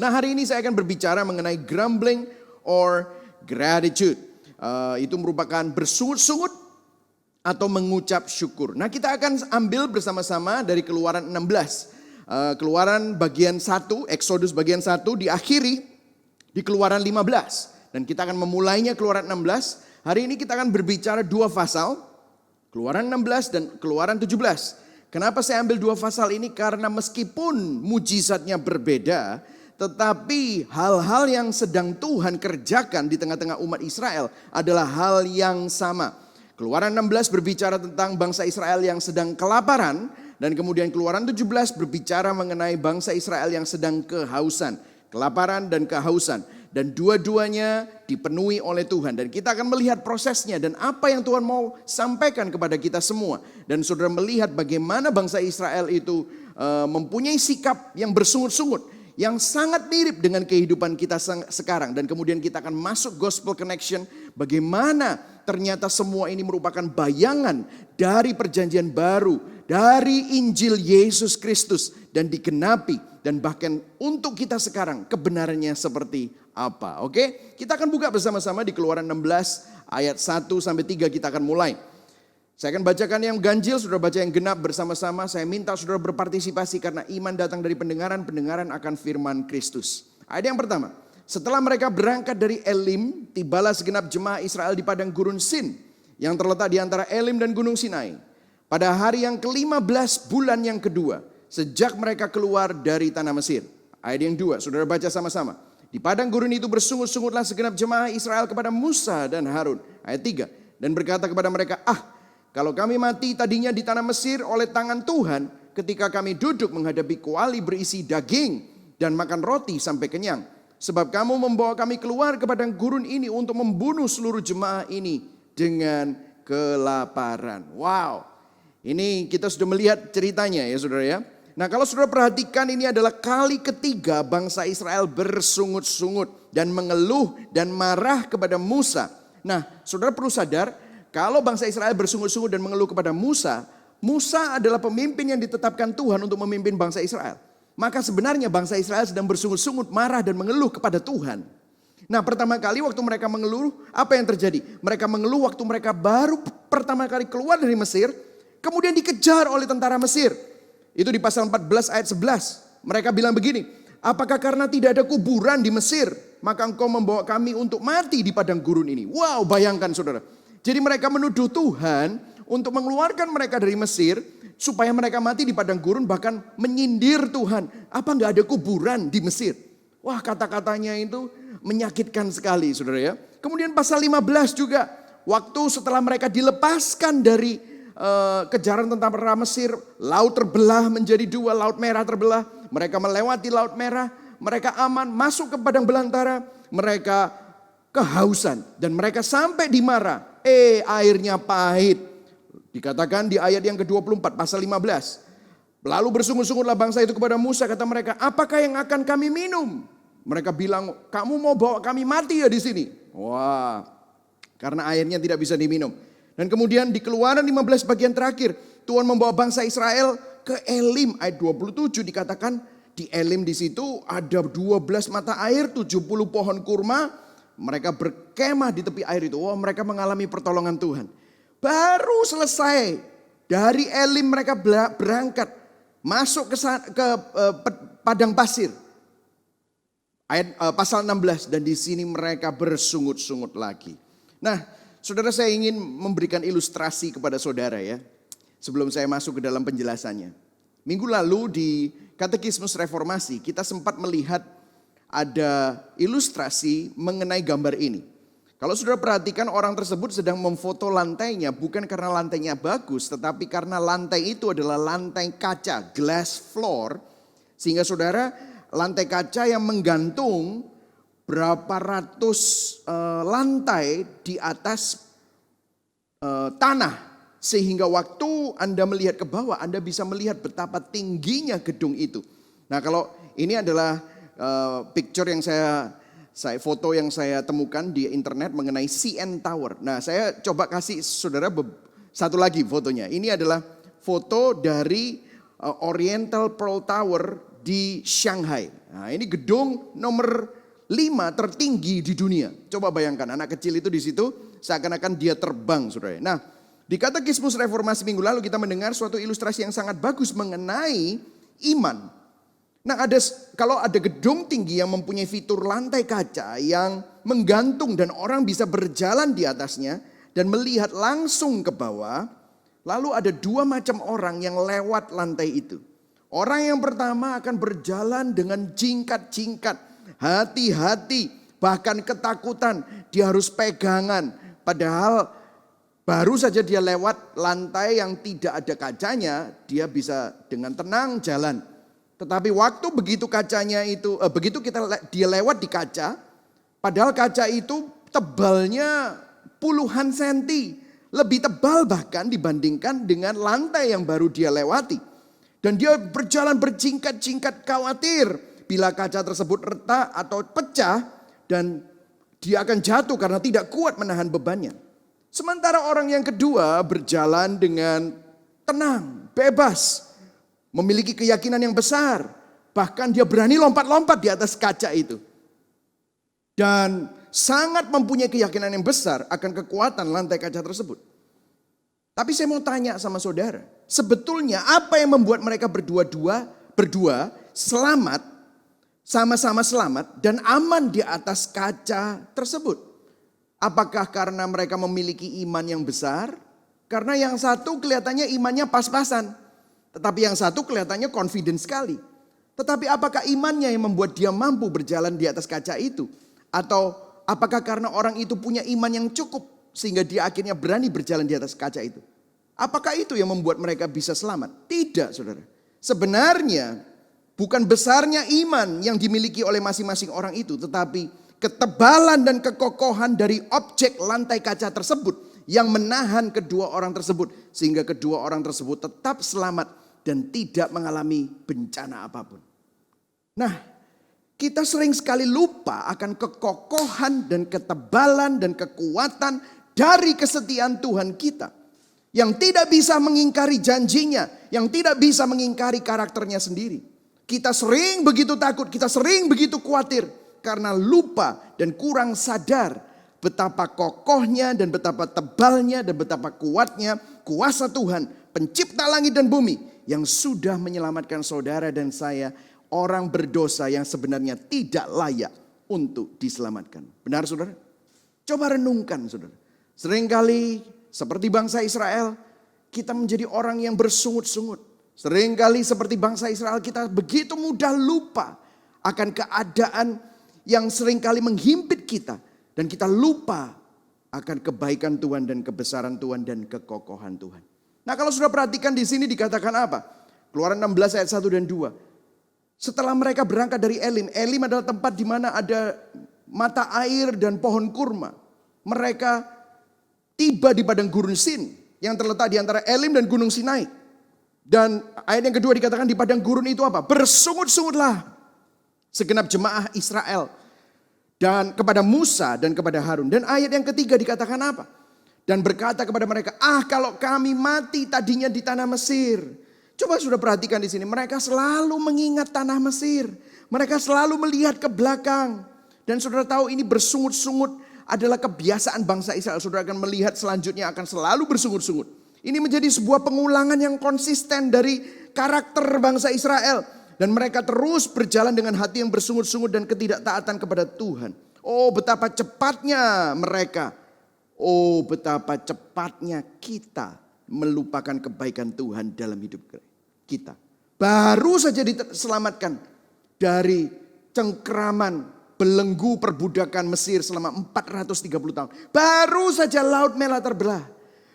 Nah, hari ini saya akan berbicara mengenai grumbling or gratitude. Itu merupakan bersungut-sungut atau mengucap syukur. Nah, kita akan ambil bersama-sama dari Keluaran 16. Keluaran bagian 1, Exodus bagian 1 diakhiri di Keluaran 15. Dan kita akan memulainya Keluaran 16. Hari ini kita akan berbicara dua pasal, Keluaran 16 dan Keluaran 17. Kenapa saya ambil dua pasal ini? Karena meskipun mujizatnya berbeda, tetapi hal-hal yang sedang Tuhan kerjakan di tengah-tengah umat Israel adalah hal yang sama. Keluaran 16 berbicara tentang bangsa Israel yang sedang kelaparan. Dan kemudian Keluaran 17 berbicara mengenai bangsa Israel yang sedang kehausan. Kelaparan dan kehausan. Dan dua-duanya dipenuhi oleh Tuhan. Dan kita akan melihat prosesnya dan apa yang Tuhan mau sampaikan kepada kita semua. Dan saudara melihat bagaimana bangsa Israel itu mempunyai sikap yang bersungut-sungut. Yang sangat mirip dengan kehidupan kita sekarang. Dan kemudian kita akan masuk gospel connection. Bagaimana ternyata semua ini merupakan bayangan dari perjanjian baru. Dari Injil Yesus Kristus. Dan digenapi. Dan bahkan untuk kita sekarang kebenarannya seperti apa. Oke? Kita akan buka bersama-sama di Keluaran 16 ayat 1 sampai 3 kita akan mulai. Saya akan bacakan yang ganjil, saudara baca yang genap bersama-sama. Saya minta saudara berpartisipasi karena iman datang dari pendengaran, pendengaran akan firman Kristus. Ayat yang pertama. Setelah mereka berangkat dari Elim, tibalah segenap jemaah Israel di padang gurun Sin yang terletak di antara Elim dan gunung Sinai. Pada hari yang ke-15 bulan yang kedua, sejak mereka keluar dari tanah Mesir. Ayat yang 2, saudara baca sama-sama. Di padang gurun itu bersungut-sungutlah segenap jemaah Israel kepada Musa dan Harun. Ayat 3, dan berkata kepada mereka, kalau kami mati tadinya di tanah Mesir oleh tangan Tuhan, ketika kami duduk menghadapi kuali berisi daging dan makan roti sampai kenyang. Sebab kamu membawa kami keluar ke padang gurun ini untuk membunuh seluruh jemaah ini dengan kelaparan. Wow, ini kita sudah melihat ceritanya ya saudara ya. Nah kalau saudara perhatikan ini adalah kali ketiga bangsa Israel bersungut-sungut dan mengeluh dan marah kepada Musa. Nah saudara perlu sadar, kalau bangsa Israel bersungut-sungut dan mengeluh kepada Musa, Musa adalah pemimpin yang ditetapkan Tuhan untuk memimpin bangsa Israel. Maka sebenarnya bangsa Israel sedang bersungut-sungut, marah dan mengeluh kepada Tuhan. Nah pertama kali waktu mereka mengeluh, apa yang terjadi? Mereka mengeluh waktu mereka baru pertama kali keluar dari Mesir, kemudian dikejar oleh tentara Mesir. Itu di pasal 14 ayat 11. Mereka bilang begini, apakah karena tidak ada kuburan di Mesir, maka engkau membawa kami untuk mati di padang gurun ini? Wow, bayangkan saudara. Jadi mereka menuduh Tuhan untuk mengeluarkan mereka dari Mesir supaya mereka mati di padang gurun, bahkan menyindir Tuhan. Apa enggak ada kuburan di Mesir? Wah, kata-katanya itu menyakitkan sekali saudara ya. Kemudian pasal 15 juga, waktu setelah mereka dilepaskan dari kejaran tentara Mesir, laut terbelah menjadi dua, laut merah terbelah. Mereka melewati laut merah, mereka aman, masuk ke padang belantara, mereka kehausan dan mereka sampai di Mara. Airnya pahit. Dikatakan di ayat yang ke-24 pasal 15. Lalu bersungut-sungutlah bangsa itu kepada Musa, kata mereka, apakah yang akan kami minum? Mereka bilang, kamu mau bawa kami mati ya di sini? Wah, karena airnya tidak bisa diminum. Dan kemudian di Keluaran 15 bagian terakhir, Tuhan membawa bangsa Israel ke Elim. Ayat 27 dikatakan di Elim di situ ada 12 mata air, 70 pohon kurma. Mereka berkemah di tepi air itu. Wah, mereka mengalami pertolongan Tuhan. Baru selesai dari Elim mereka berangkat masuk ke padang pasir. Ayat pasal 16, dan di sini mereka bersungut-sungut lagi. Nah, saudara, saya ingin memberikan ilustrasi kepada saudara ya. Sebelum saya masuk ke dalam penjelasannya. Minggu lalu di Katekismus Reformasi kita sempat melihat ada ilustrasi mengenai gambar ini. Kalau saudara perhatikan, orang tersebut sedang memfoto lantainya bukan karena lantainya bagus, tetapi karena lantai itu adalah lantai kaca, glass floor. Sehingga saudara, lantai kaca yang menggantung berapa ratus lantai di atas tanah. Sehingga waktu Anda melihat ke bawah, Anda bisa melihat betapa tingginya gedung itu. Nah kalau ini adalah picture yang saya foto yang saya temukan di internet mengenai CN Tower. Nah saya coba kasih saudara satu lagi fotonya. Ini adalah foto dari Oriental Pearl Tower di Shanghai. Nah, ini gedung nomor 5 tertinggi di dunia. Coba bayangkan anak kecil itu di situ seakan-akan dia terbang, saudara. Nah, di Katekismus Reformasi minggu lalu kita mendengar suatu ilustrasi yang sangat bagus mengenai iman. Nah, kalau ada gedung tinggi yang mempunyai fitur lantai kaca yang menggantung dan orang bisa berjalan di atasnya dan melihat langsung ke bawah, lalu ada 2 macam orang yang lewat lantai itu. Orang yang pertama akan berjalan dengan jingkat-jingkat, hati-hati, bahkan ketakutan, dia harus pegangan. Padahal baru saja dia lewat lantai yang tidak ada kacanya, dia bisa dengan tenang jalan. Tetapi waktu begitu dia lewat di kaca, padahal kaca itu tebalnya puluhan senti, lebih tebal bahkan dibandingkan dengan lantai yang baru dia lewati. Dan dia berjalan berjingkat-jingkat khawatir bila kaca tersebut retak atau pecah dan dia akan jatuh karena tidak kuat menahan bebannya. Sementara orang yang kedua berjalan dengan tenang, bebas, memiliki keyakinan yang besar. Bahkan dia berani lompat-lompat di atas kaca itu. Dan sangat mempunyai keyakinan yang besar akan kekuatan lantai kaca tersebut. Tapi saya mau tanya sama saudara, sebetulnya apa yang membuat mereka berdua selamat, sama-sama selamat dan aman di atas kaca tersebut? Apakah karena mereka memiliki iman yang besar? Karena yang satu kelihatannya imannya pas-pasan, tetapi yang satu kelihatannya confident sekali. Tetapi apakah imannya yang membuat dia mampu berjalan di atas kaca itu? Atau apakah karena orang itu punya iman yang cukup sehingga dia akhirnya berani berjalan di atas kaca itu? Apakah itu yang membuat mereka bisa selamat? Tidak, saudara. Sebenarnya bukan besarnya iman yang dimiliki oleh masing-masing orang itu, tetapi ketebalan dan kekokohan dari objek lantai kaca tersebut yang menahan kedua orang tersebut sehingga kedua orang tersebut tetap selamat dan tidak mengalami bencana apapun. Nah, kita sering sekali lupa akan kekokohan dan ketebalan dan kekuatan dari kesetiaan Tuhan kita. Yang tidak bisa mengingkari janjinya, yang tidak bisa mengingkari karakternya sendiri. Kita sering begitu takut, kita sering begitu khawatir karena lupa dan kurang sadar betapa kokohnya dan betapa tebalnya dan betapa kuatnya kuasa Tuhan, pencipta langit dan bumi yang sudah menyelamatkan saudara dan saya, orang berdosa yang sebenarnya tidak layak untuk diselamatkan. Benar, saudara? Coba renungkan, saudara. Seringkali seperti bangsa Israel, kita menjadi orang yang bersungut-sungut. Seringkali seperti bangsa Israel, kita begitu mudah lupa akan keadaan yang seringkali menghimpit kita. Dan kita lupa akan kebaikan Tuhan dan kebesaran Tuhan dan kekokohan Tuhan. Nah, kalau sudah perhatikan di sini dikatakan apa? Keluaran 16 ayat 1 dan 2. Setelah mereka berangkat dari Elim. Elim adalah tempat di mana ada mata air dan pohon kurma. Mereka tiba di padang gurun Sin yang terletak di antara Elim dan Gunung Sinai. Dan ayat yang kedua dikatakan di padang gurun itu apa? Bersungut-sungutlah segenap jemaah Israel dan kepada Musa dan kepada Harun. Dan ayat yang ketiga dikatakan apa? Dan berkata kepada mereka, kalau kami mati tadinya di tanah Mesir. Coba sudah perhatikan di sini, mereka selalu mengingat tanah Mesir. Mereka selalu melihat ke belakang. Dan saudara tahu ini bersungut-sungut adalah kebiasaan bangsa Israel. Saudara akan melihat selanjutnya akan selalu bersungut-sungut. Ini menjadi sebuah pengulangan yang konsisten dari karakter bangsa Israel. Dan mereka terus berjalan dengan hati yang bersungut-sungut dan ketidaktaatan kepada Tuhan. Oh, betapa cepatnya mereka. Oh, betapa cepatnya kita melupakan kebaikan Tuhan dalam hidup kita. Baru saja diselamatkan dari cengkraman belenggu perbudakan Mesir selama 430 tahun. Baru saja Laut Merah terbelah.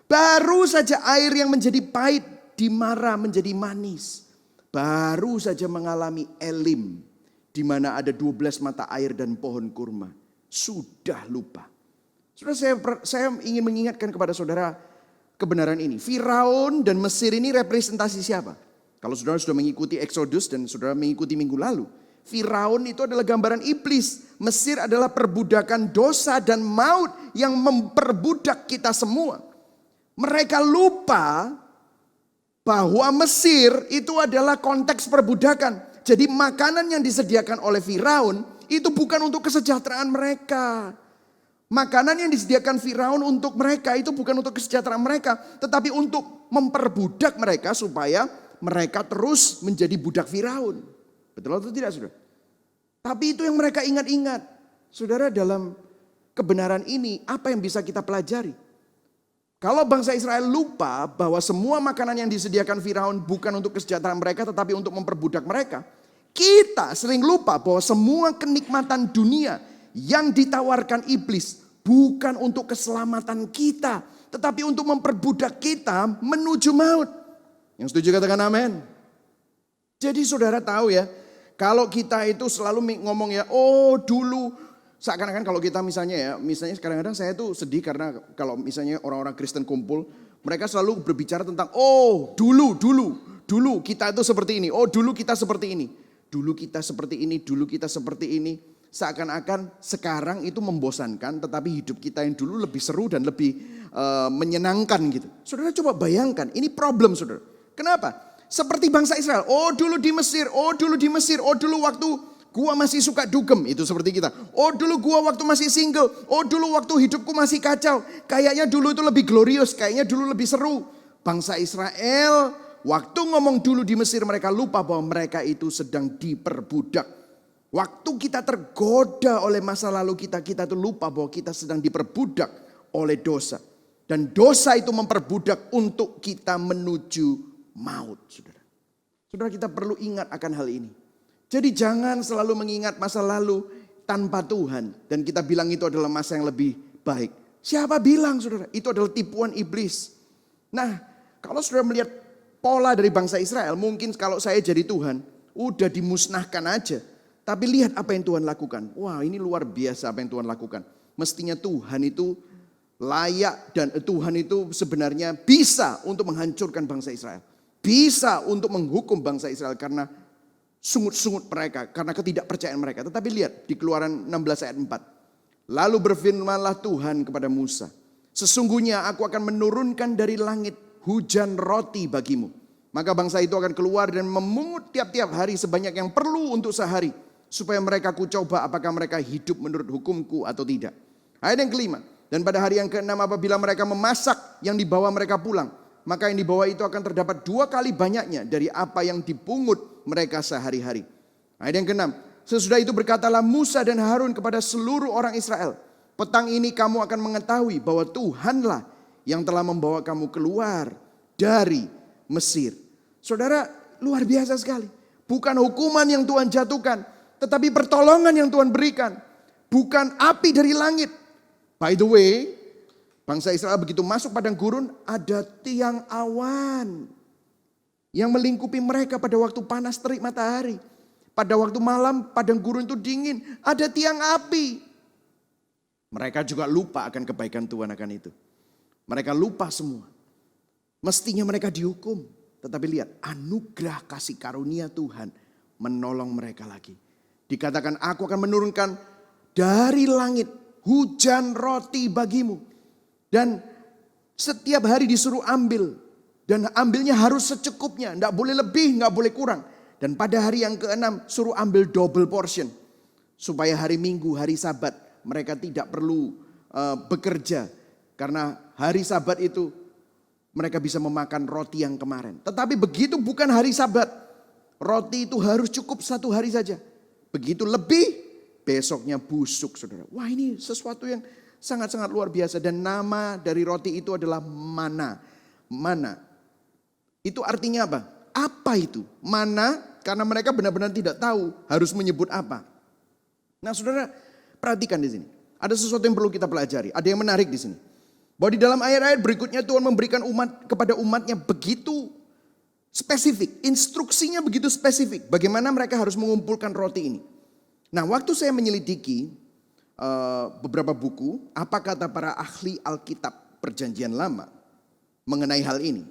Baru saja air yang menjadi pahit dimara menjadi manis. Baru saja mengalami Elim di mana ada 12 mata air dan pohon kurma. Sudah lupa. Saya ingin mengingatkan kepada saudara kebenaran ini. Firaun dan Mesir ini representasi siapa? Kalau saudara sudah mengikuti Exodus dan saudara mengikuti minggu lalu. Firaun itu adalah gambaran iblis. Mesir adalah perbudakan dosa dan maut yang memperbudak kita semua. Mereka lupa bahwa Mesir itu adalah konteks perbudakan. Jadi makanan yang disediakan oleh Firaun itu bukan untuk kesejahteraan mereka. Makanan yang disediakan Firaun untuk mereka itu bukan untuk kesejahteraan mereka, tetapi untuk memperbudak mereka supaya mereka terus menjadi budak Firaun. Betul atau tidak, saudara? Tapi itu yang mereka ingat-ingat. Saudara, dalam kebenaran ini apa yang bisa kita pelajari? Kalau bangsa Israel lupa bahwa semua makanan yang disediakan Firaun bukan untuk kesejahteraan mereka tetapi untuk memperbudak mereka. Kita sering lupa bahwa semua kenikmatan dunia yang ditawarkan iblis bukan untuk keselamatan kita. Tetapi untuk memperbudak kita menuju maut. Yang setuju katakan amin. Jadi saudara tahu ya, kalau kita itu selalu ngomong ya, oh dulu. Seakan-akan kalau kita misalnya kadang-kadang saya tuh sedih karena kalau misalnya orang-orang Kristen kumpul, mereka selalu berbicara tentang, oh dulu kita itu seperti ini, oh dulu kita seperti ini, dulu kita seperti ini, dulu kita seperti ini. Seakan-akan sekarang itu membosankan, tetapi hidup kita yang dulu lebih seru dan lebih menyenangkan gitu. Saudara coba bayangkan, ini problem saudara. Kenapa? Seperti bangsa Israel, oh dulu di Mesir, oh dulu waktu gua masih suka dugem, itu seperti kita. Oh dulu gua waktu masih single, oh dulu waktu hidupku masih kacau. Kayaknya dulu itu lebih glorious, kayaknya dulu lebih seru. Bangsa Israel waktu ngomong dulu di Mesir mereka lupa bahwa mereka itu sedang diperbudak. Waktu kita tergoda oleh masa lalu kita tuh lupa bahwa kita sedang diperbudak oleh dosa. Dan dosa itu memperbudak untuk kita menuju maut, saudara. Saudara, kita perlu ingat akan hal ini. Jadi jangan selalu mengingat masa lalu tanpa Tuhan. Dan kita bilang itu adalah masa yang lebih baik. Siapa bilang saudara? Itu adalah tipuan iblis. Nah, kalau saudara melihat pola dari bangsa Israel, mungkin kalau saya jadi Tuhan, udah dimusnahkan aja. Tapi lihat apa yang Tuhan lakukan. Wah, ini luar biasa apa yang Tuhan lakukan. Mestinya Tuhan itu layak dan Tuhan itu sebenarnya bisa untuk menghancurkan bangsa Israel. Bisa untuk menghukum bangsa Israel karena sungut-sungut mereka, karena ketidakpercayaan mereka. Tetapi lihat di Keluaran 16 ayat 4. Lalu berfirmanlah Tuhan kepada Musa, sesungguhnya aku akan menurunkan dari langit hujan roti bagimu. Maka bangsa itu akan keluar dan memungut tiap-tiap hari sebanyak yang perlu untuk sehari. Supaya mereka kucoba apakah mereka hidup menurut hukumku atau tidak. Ayat yang kelima. Dan pada hari yang keenam apabila mereka memasak yang dibawa mereka pulang. Maka yang dibawa itu akan terdapat 2 kali banyaknya dari apa yang dipungut mereka sehari-hari. Ayat yang keenam. Sesudah itu berkatalah Musa dan Harun kepada seluruh orang Israel. Petang ini kamu akan mengetahui bahwa Tuhanlah yang telah membawa kamu keluar dari Mesir. Saudara, luar biasa sekali. Bukan hukuman yang Tuhan jatuhkan. Tetapi pertolongan yang Tuhan berikan. Bukan api dari langit. By the way, bangsa Israel begitu masuk padang gurun, ada tiang awan yang melingkupi mereka pada waktu panas terik matahari. Pada waktu malam padang gurun itu dingin, ada tiang api. Mereka juga lupa akan kebaikan Tuhan akan itu. Mereka lupa semua. Mestinya mereka dihukum. Tetapi lihat, anugerah kasih karunia Tuhan menolong mereka lagi. Dikatakan aku akan menurunkan dari langit hujan roti bagimu. Dan setiap hari disuruh ambil. Dan ambilnya harus secukupnya. Tidak boleh lebih, tidak boleh kurang. Dan pada hari yang keenam suruh ambil double portion. Supaya hari Minggu, hari Sabat mereka tidak perlu bekerja. Karena hari Sabat itu mereka bisa memakan roti yang kemarin. Tetapi begitu bukan hari Sabat. Roti itu harus cukup 1 hari saja. Begitu lebih, besoknya busuk saudara. Wah, ini sesuatu yang sangat-sangat luar biasa. Dan nama dari roti itu adalah mana. Mana. Itu artinya apa? Apa itu? Mana, karena mereka benar-benar tidak tahu harus menyebut apa. Nah saudara, perhatikan di sini. Ada sesuatu yang perlu kita pelajari. Ada yang menarik di sini. Bahwa di dalam ayat-ayat berikutnya Tuhan memberikan kepada umatnya begitu spesifik, instruksinya begitu spesifik. Bagaimana mereka harus mengumpulkan roti ini. Nah, waktu saya menyelidiki beberapa buku, apa kata para ahli Alkitab Perjanjian Lama mengenai hal ini.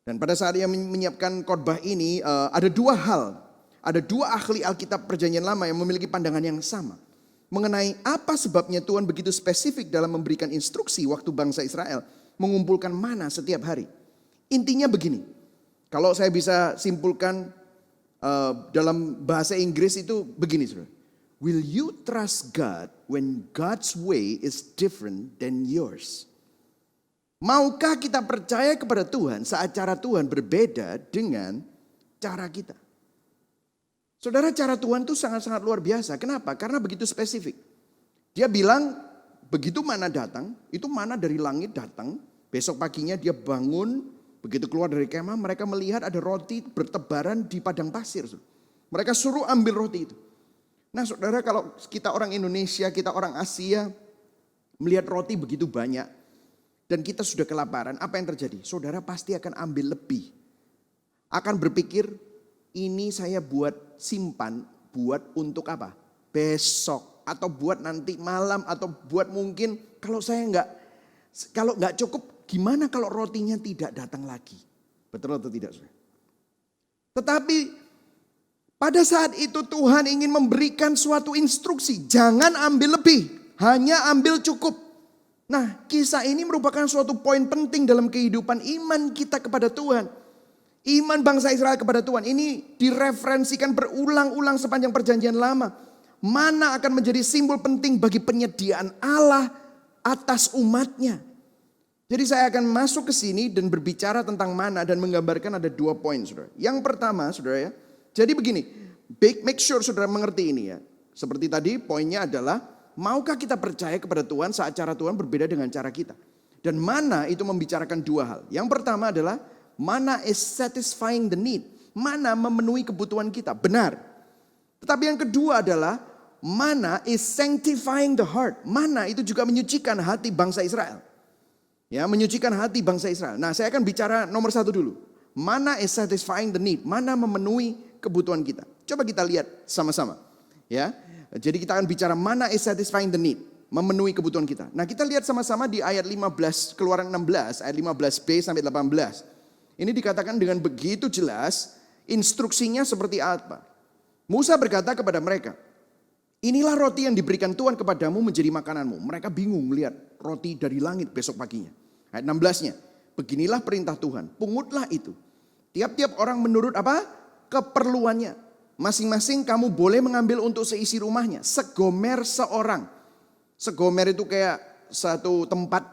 Dan pada saat ia menyiapkan khotbah ini, ada 2 hal. Ada 2 ahli Alkitab Perjanjian Lama yang memiliki pandangan yang sama. Mengenai apa sebabnya Tuhan begitu spesifik dalam memberikan instruksi waktu bangsa Israel mengumpulkan mana setiap hari. Intinya begini. Kalau saya bisa simpulkan Dalam bahasa Inggris itu begini, saudara. Will you trust God when God's way is different than yours? Maukah kita percaya kepada Tuhan saat cara Tuhan berbeda dengan cara kita? Saudara, cara Tuhan itu sangat-sangat luar biasa. Kenapa? Karena begitu spesifik. Dia bilang begitu mana datang, itu mana dari langit datang. Besok paginya dia bangun, begitu keluar dari kemah mereka melihat ada roti bertebaran di padang pasir. Mereka suruh ambil roti itu. Nah saudara, kalau kita orang Indonesia, kita orang Asia melihat roti begitu banyak dan kita sudah kelaparan, apa yang terjadi? Saudara pasti akan ambil lebih. Akan berpikir ini saya buat simpan, buat untuk apa? Besok atau buat nanti malam atau buat mungkin kalau nggak cukup, gimana kalau rotinya tidak datang lagi? Betul atau tidak, saudara? Tetapi pada saat itu Tuhan ingin memberikan suatu instruksi. Jangan ambil lebih, hanya ambil cukup. Nah, kisah ini merupakan suatu poin penting dalam kehidupan iman kita kepada Tuhan. Iman bangsa Israel kepada Tuhan ini direferensikan berulang-ulang sepanjang perjanjian lama. Mana akan menjadi simbol penting bagi penyediaan Allah atas umatnya. Jadi saya akan masuk ke sini dan berbicara tentang mana dan menggambarkan ada 2 poin, saudara. Yang pertama, saudara ya. Jadi begini, make sure saudara mengerti ini ya. Seperti tadi poinnya adalah, maukah kita percaya kepada Tuhan saat cara Tuhan berbeda dengan cara kita? Dan mana itu membicarakan 2 hal. Yang pertama adalah, mana is satisfying the need. Mana memenuhi kebutuhan kita, benar. Tetapi yang kedua adalah, mana is sanctifying the heart. Mana itu juga menyucikan hati bangsa Israel. Ya, menyucikan hati bangsa Israel. Nah, saya akan bicara nomor 1 dulu. Mana is satisfying the need. Mana memenuhi kebutuhan kita. Coba kita lihat sama-sama. Ya. Jadi kita akan bicara mana is satisfying the need. Memenuhi kebutuhan kita. Nah, kita lihat sama-sama di ayat 15, Keluaran 16, ayat 15b sampai 18. Ini dikatakan dengan begitu jelas, instruksinya seperti apa. Musa berkata kepada mereka, inilah roti yang diberikan Tuhan kepadamu menjadi makananmu. Mereka bingung melihat roti dari langit besok paginya. Ayat 16-nya, beginilah perintah Tuhan, pungutlah itu. Tiap-tiap orang menurut apa? Keperluannya. Masing-masing kamu boleh mengambil untuk seisi rumahnya. Segomer seorang. Segomer itu kayak satu tempat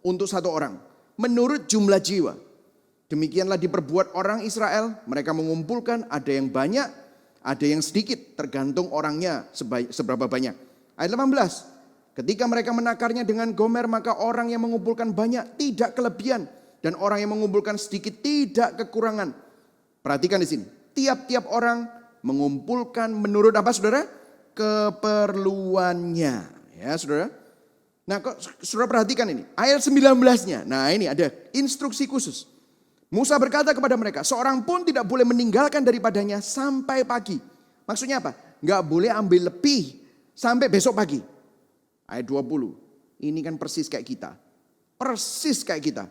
untuk 1 orang. Menurut jumlah jiwa. Demikianlah diperbuat orang Israel. Mereka mengumpulkan, ada yang banyak, ada yang sedikit. Tergantung orangnya seberapa banyak. Ayat 18. Ketika mereka menakarnya dengan gomer, maka orang yang mengumpulkan banyak tidak kelebihan. Dan orang yang mengumpulkan sedikit tidak kekurangan. Perhatikan di sini. Tiap-tiap orang mengumpulkan menurut apa, saudara? Keperluannya. Ya, saudara. Nah, saudara perhatikan ini. Ayat 19-nya. Nah, ini ada instruksi khusus. Musa berkata kepada mereka, seorang pun tidak boleh meninggalkan daripadanya sampai pagi. Maksudnya apa? Nggak boleh ambil lebih sampai besok pagi. Ayat 20. Ini kan persis kayak kita. Persis kayak kita.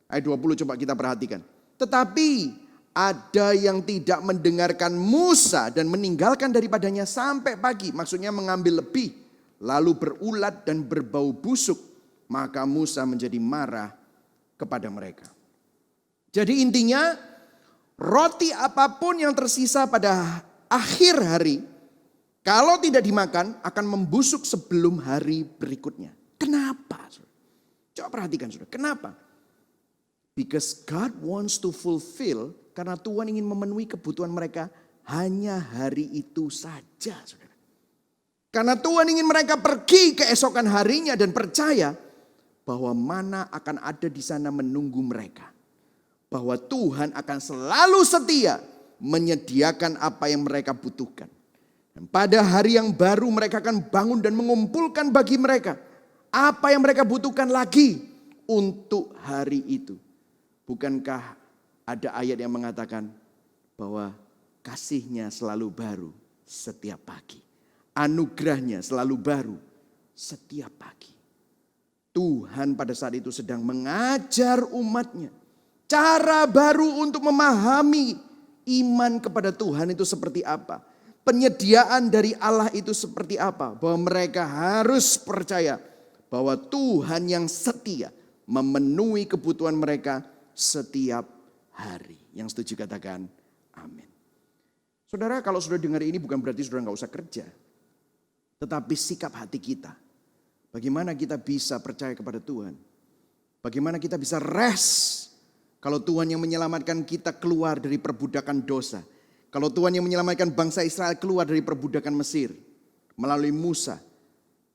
Ayat 20 coba kita perhatikan. Tetapi ada yang tidak mendengarkan Musa dan meninggalkan daripadanya sampai pagi. Maksudnya mengambil lebih. Lalu berulat dan berbau busuk. Maka Musa menjadi marah kepada mereka. Jadi intinya roti apapun yang tersisa pada akhir hari. Kalau tidak dimakan akan membusuk sebelum hari berikutnya. Kenapa? Coba perhatikan saudara. Kenapa? Because God wants to fulfill. Karena Tuhan ingin memenuhi kebutuhan mereka hanya hari itu saja, saudara. Karena Tuhan ingin mereka pergi keesokan harinya dan percaya bahwa mana akan ada di sana menunggu mereka. Bahwa Tuhan akan selalu setia menyediakan apa yang mereka butuhkan. Dan pada hari yang baru mereka akan bangun dan mengumpulkan bagi mereka apa yang mereka butuhkan lagi untuk hari itu. Bukankah ada ayat yang mengatakan bahwa kasih-Nya selalu baru setiap pagi. Anugerah-Nya selalu baru setiap pagi. Tuhan pada saat itu sedang mengajar umat-Nya. Cara baru untuk memahami iman kepada Tuhan itu seperti apa. Penyediaan dari Allah itu seperti apa. Bahwa mereka harus percaya bahwa Tuhan yang setia memenuhi kebutuhan mereka setiap hari. Yang setuju katakan amin. Saudara, kalau sudah dengar ini bukan berarti saudara nggak usah kerja. Tetapi sikap hati kita. Bagaimana kita bisa percaya kepada Tuhan? Bagaimana kita bisa rest kalau Tuhan yang menyelamatkan kita keluar dari perbudakan dosa. Kalau Tuhan yang menyelamatkan bangsa Israel keluar dari perbudakan Mesir melalui Musa.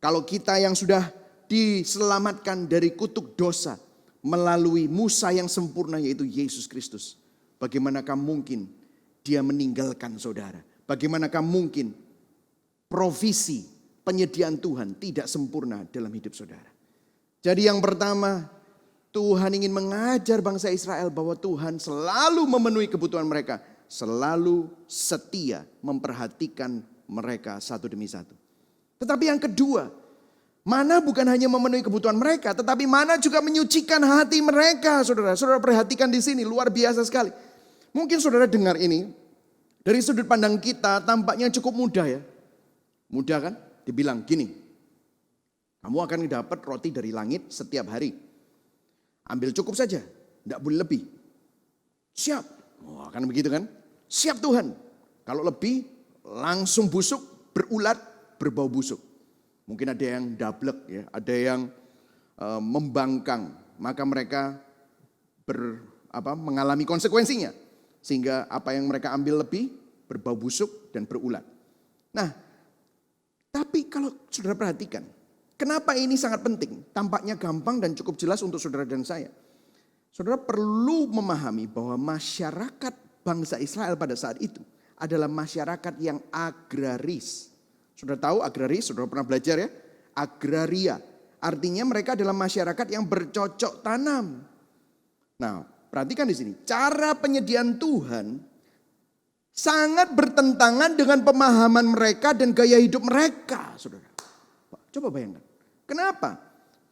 Kalau kita yang sudah diselamatkan dari kutuk dosa melalui Musa yang sempurna yaitu Yesus Kristus. Bagaimanakah mungkin dia meninggalkan saudara? Bagaimanakah mungkin provisi penyediaan Tuhan tidak sempurna dalam hidup saudara? Jadi yang pertama, Tuhan ingin mengajar bangsa Israel bahwa Tuhan selalu memenuhi kebutuhan mereka. Selalu setia memperhatikan mereka satu demi satu. Tetapi yang kedua, mana bukan hanya memenuhi kebutuhan mereka, tetapi mana juga menyucikan hati mereka, saudara. Saudara perhatikan di sini, luar biasa sekali. Mungkin saudara dengar ini, dari sudut pandang kita tampaknya cukup mudah ya. Mudah kan? Dibilang gini, kamu akan dapat roti dari langit setiap hari. Ambil cukup saja, tidak boleh lebih. Siap, oh, kan begitu kan? Siap Tuhan. Kalau lebih langsung busuk, berulat, berbau busuk. Mungkin ada yang dablek ya, ada yang membangkang, maka mereka mengalami konsekuensinya. Sehingga apa yang mereka ambil lebih berbau busuk dan berulat. Nah, tapi kalau saudara perhatikan, kenapa ini sangat penting? Tampaknya gampang dan cukup jelas untuk saudara dan saya. Saudara perlu memahami bahwa masyarakat bangsa Israel pada saat itu adalah masyarakat yang agraris. Saudara tahu agraris, saudara pernah belajar ya? Agraria, artinya mereka adalah masyarakat yang bercocok tanam. Nah, perhatikan di sini, cara penyediaan Tuhan sangat bertentangan dengan pemahaman mereka dan gaya hidup mereka, saudara. Coba bayangkan, kenapa?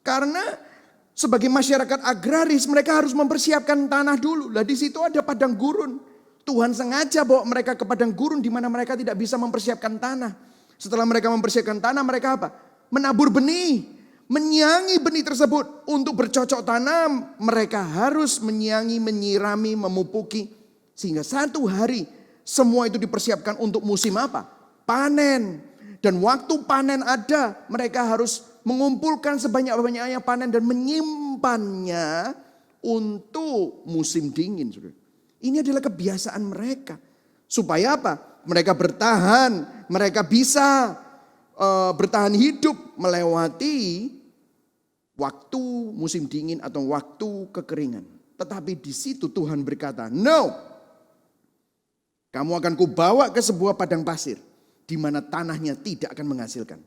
Karena sebagai masyarakat agraris mereka harus mempersiapkan tanah dulu. Lah di situ ada padang gurun. Tuhan sengaja bawa mereka ke padang gurun di mana mereka tidak bisa mempersiapkan tanah. Setelah mereka mempersiapkan tanah, mereka apa? Menabur benih, menyiangi benih tersebut. Untuk bercocok tanam, mereka harus menyiangi, menyirami, memupuki. Sehingga satu hari semua itu dipersiapkan untuk musim apa? Panen. Dan waktu panen ada, mereka harus mengumpulkan sebanyak-banyaknya panen dan menyimpannya untuk musim dingin. Ini adalah kebiasaan mereka. Supaya apa? Mereka bertahan, mereka bisa bertahan hidup melewati waktu musim dingin atau waktu kekeringan. Tetapi di situ Tuhan berkata, no. Kamu akan kubawa ke sebuah padang pasir di mana tanahnya tidak akan menghasilkan.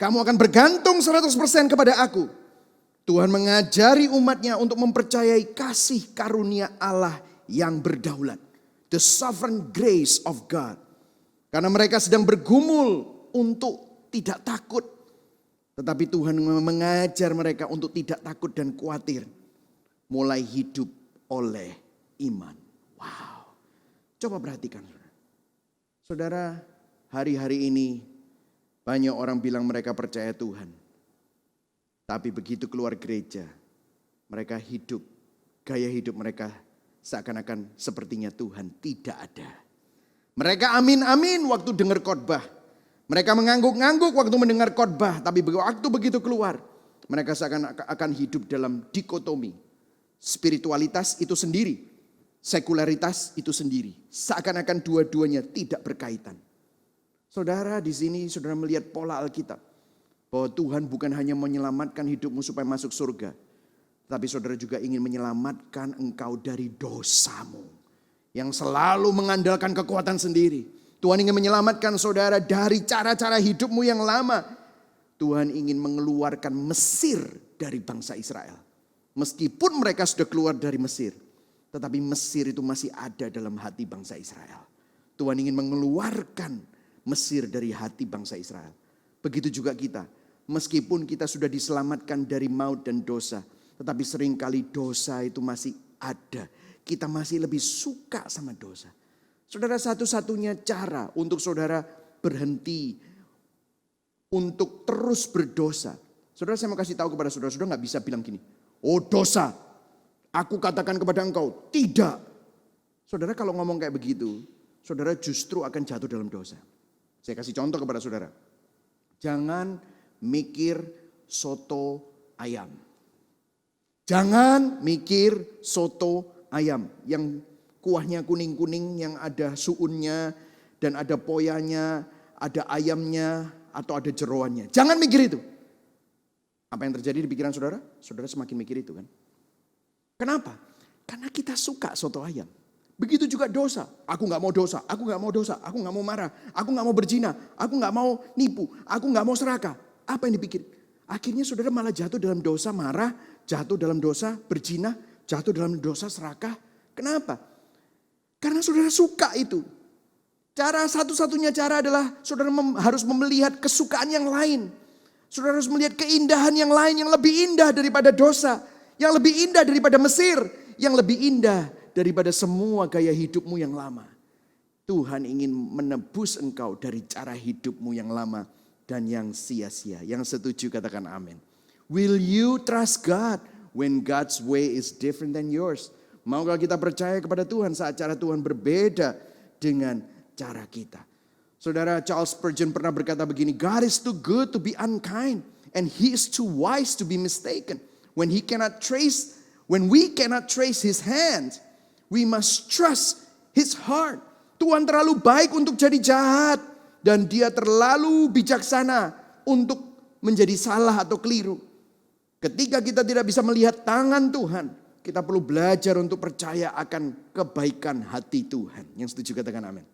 Kamu akan bergantung 100% kepada aku. Tuhan mengajari umatnya untuk mempercayai kasih karunia Allah yang berdaulat. The sovereign grace of God. Karena mereka sedang bergumul untuk tidak takut. Tetapi Tuhan mengajar mereka untuk tidak takut dan khawatir. Mulai hidup oleh iman. Wow. Coba perhatikan. Saudara, hari-hari ini banyak orang bilang mereka percaya Tuhan. Tapi begitu keluar gereja, mereka hidup, gaya hidup mereka seakan-akan sepertinya Tuhan tidak ada. Mereka amin-amin waktu dengar khotbah. Mereka mengangguk-ngangguk waktu mendengar khotbah. Tapi waktu begitu keluar, mereka seakan-akan hidup dalam dikotomi. Spiritualitas itu sendiri, sekularitas itu sendiri. Seakan-akan dua-duanya tidak berkaitan. Saudara, di sini saudara melihat pola Alkitab. Bahwa Tuhan bukan hanya menyelamatkan hidupmu supaya masuk surga. Tapi saudara juga ingin menyelamatkan engkau dari dosamu. Yang selalu mengandalkan kekuatan sendiri. Tuhan ingin menyelamatkan saudara dari cara-cara hidupmu yang lama. Tuhan ingin mengeluarkan Mesir dari bangsa Israel. Meskipun mereka sudah keluar dari Mesir. Tetapi Mesir itu masih ada dalam hati bangsa Israel. Tuhan ingin mengeluarkan Mesir dari hati bangsa Israel. Begitu juga kita. Meskipun kita sudah diselamatkan dari maut dan dosa. Tetapi seringkali dosa itu masih ada. Kita masih lebih suka sama dosa. Saudara, satu-satunya cara untuk saudara berhenti untuk terus berdosa. Saudara, saya mau kasih tahu kepada saudara, saudara gak bisa bilang gini. Oh dosa, aku katakan kepada engkau, tidak. Saudara kalau ngomong kayak begitu, saudara justru akan jatuh dalam dosa. Saya kasih contoh kepada saudara. Jangan mikir soto ayam. Jangan mikir soto ayam yang kuahnya kuning-kuning, yang ada suunnya dan ada poyanya, ada ayamnya atau ada jeroannya. Jangan mikir itu. Apa yang terjadi di pikiran saudara? Saudara semakin mikir itu kan. Kenapa? Karena kita suka soto ayam. Begitu juga dosa. Aku gak mau dosa, aku gak mau dosa, aku gak mau marah, aku gak mau berzina, aku gak mau nipu, aku gak mau serakah. Apa yang dipikir? Akhirnya saudara malah jatuh dalam dosa marah, jatuh dalam dosa berzina, jatuh dalam dosa serakah. Kenapa? Karena saudara suka itu. Cara satu-satunya cara adalah saudara harus melihat kesukaan yang lain. Saudara harus melihat keindahan yang lain yang lebih indah daripada dosa. Yang lebih indah daripada Mesir. Yang lebih indah daripada semua gaya hidupmu yang lama. Tuhan ingin menebus engkau dari cara hidupmu yang lama dan yang sia-sia. Yang setuju katakan amin. Will you trust God when God's way is different than yours? Maukah kita percaya kepada Tuhan saat cara Tuhan berbeda dengan cara kita? Saudara, Charles Spurgeon pernah berkata begini, God is too good to be unkind and he is too wise to be mistaken. When we cannot trace his hand, we must trust his heart. Tuhan terlalu baik untuk jadi jahat dan dia terlalu bijaksana untuk menjadi salah atau keliru. Ketika kita tidak bisa melihat tangan Tuhan, kita perlu belajar untuk percaya akan kebaikan hati Tuhan. Yang setuju katakan amin.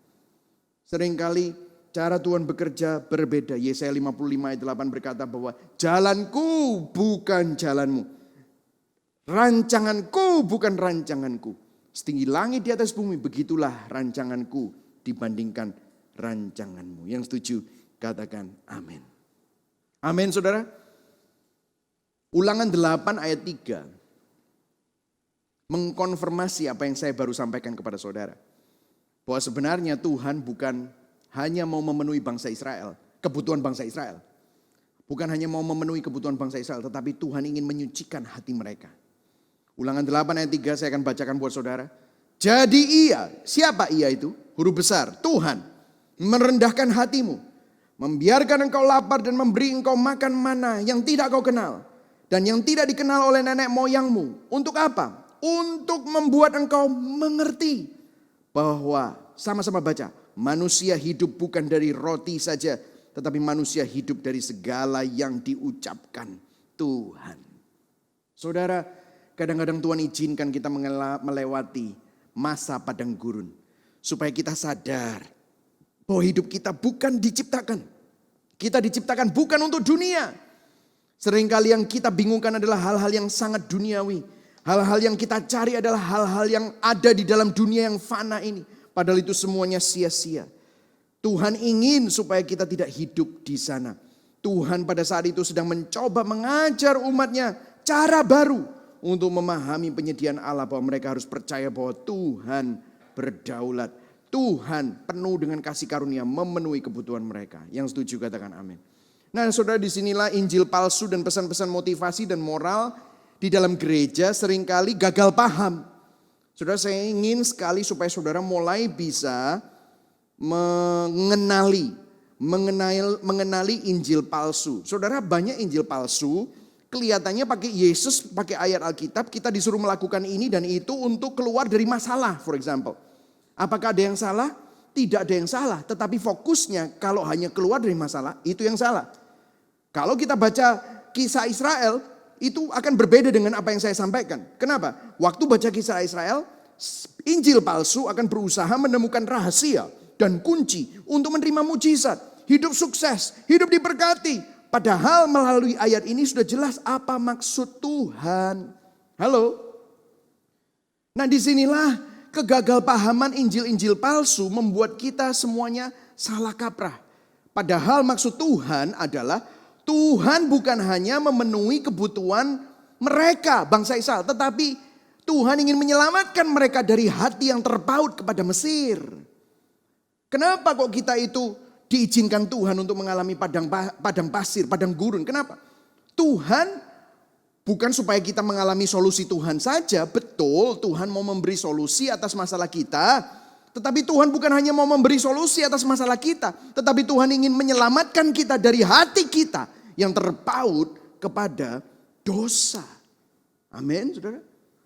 Seringkali cara Tuhan bekerja berbeda. Yesaya 55 ayat 8 berkata bahwa jalanku bukan jalanmu. Rancanganku bukan rancanganku. Setinggi langit di atas bumi, begitulah rancanganku dibandingkan rancanganmu. Yang setuju katakan amin. Amin saudara. Ulangan 8 ayat 3 mengkonfirmasi apa yang saya baru sampaikan kepada saudara. Bahwa sebenarnya Tuhan bukan hanya mau memenuhi bangsa Israel, kebutuhan bangsa Israel. Bukan hanya mau memenuhi kebutuhan bangsa Israel, tetapi Tuhan ingin menyucikan hati mereka. Ulangan 8 ayat 3 saya akan bacakan buat saudara. Jadi ia, siapa ia itu? Huruf besar, Tuhan merendahkan hatimu, membiarkan engkau lapar dan memberi engkau makan mana yang tidak kau kenal. Dan yang tidak dikenal oleh nenek moyangmu. Untuk apa? Untuk membuat engkau mengerti. Bahwa sama-sama baca, manusia hidup bukan dari roti saja, tetapi manusia hidup dari segala yang diucapkan Tuhan. Saudara, kadang-kadang Tuhan izinkan kita melewati masa padang gurun. Supaya kita sadar bahwa hidup kita bukan diciptakan. Kita diciptakan bukan untuk dunia. Seringkali yang kita bingungkan adalah hal-hal yang sangat duniawi. Hal-hal yang kita cari adalah hal-hal yang ada di dalam dunia yang fana ini. Padahal itu semuanya sia-sia. Tuhan ingin supaya kita tidak hidup di sana. Tuhan pada saat itu sedang mencoba mengajar umatnya cara baru. Untuk memahami penyediaan Allah bahwa mereka harus percaya bahwa Tuhan berdaulat. Tuhan penuh dengan kasih karunia memenuhi kebutuhan mereka. Yang setuju katakan amin. Nah saudara, disinilah Injil palsu dan pesan-pesan motivasi dan moral di dalam gereja seringkali gagal paham. Saudara, saya ingin sekali supaya saudara mulai bisa mengenali Injil palsu. Saudara, banyak Injil palsu kelihatannya pakai Yesus, pakai ayat Alkitab, kita disuruh melakukan ini dan itu untuk keluar dari masalah, for example. Apakah ada yang salah? Tidak ada yang salah, tetapi fokusnya kalau hanya keluar dari masalah, itu yang salah. Kalau kita baca kisah Israel, itu akan berbeda dengan apa yang saya sampaikan. Kenapa? Waktu baca kisah Israel, Injil palsu akan berusaha menemukan rahasia dan kunci untuk menerima mujizat, hidup sukses, hidup diberkati. Padahal melalui ayat ini sudah jelas apa maksud Tuhan. Halo? Nah disinilah kegagalpahaman Injil-Injil palsu membuat kita semuanya salah kaprah. Padahal maksud Tuhan adalah Tuhan bukan hanya memenuhi kebutuhan mereka, bangsa Israel. Tetapi Tuhan ingin menyelamatkan mereka dari hati yang terpaut kepada Mesir. Kenapa kok kita itu diizinkan Tuhan untuk mengalami padang pasir, padang gurun? Kenapa? Tuhan bukan supaya kita mengalami solusi Tuhan saja. Betul, Tuhan mau memberi solusi atas masalah kita. Tetapi Tuhan bukan hanya mau memberi solusi atas masalah kita. Tetapi Tuhan ingin menyelamatkan kita dari hati kita yang terpaut kepada dosa. Amin, saudara.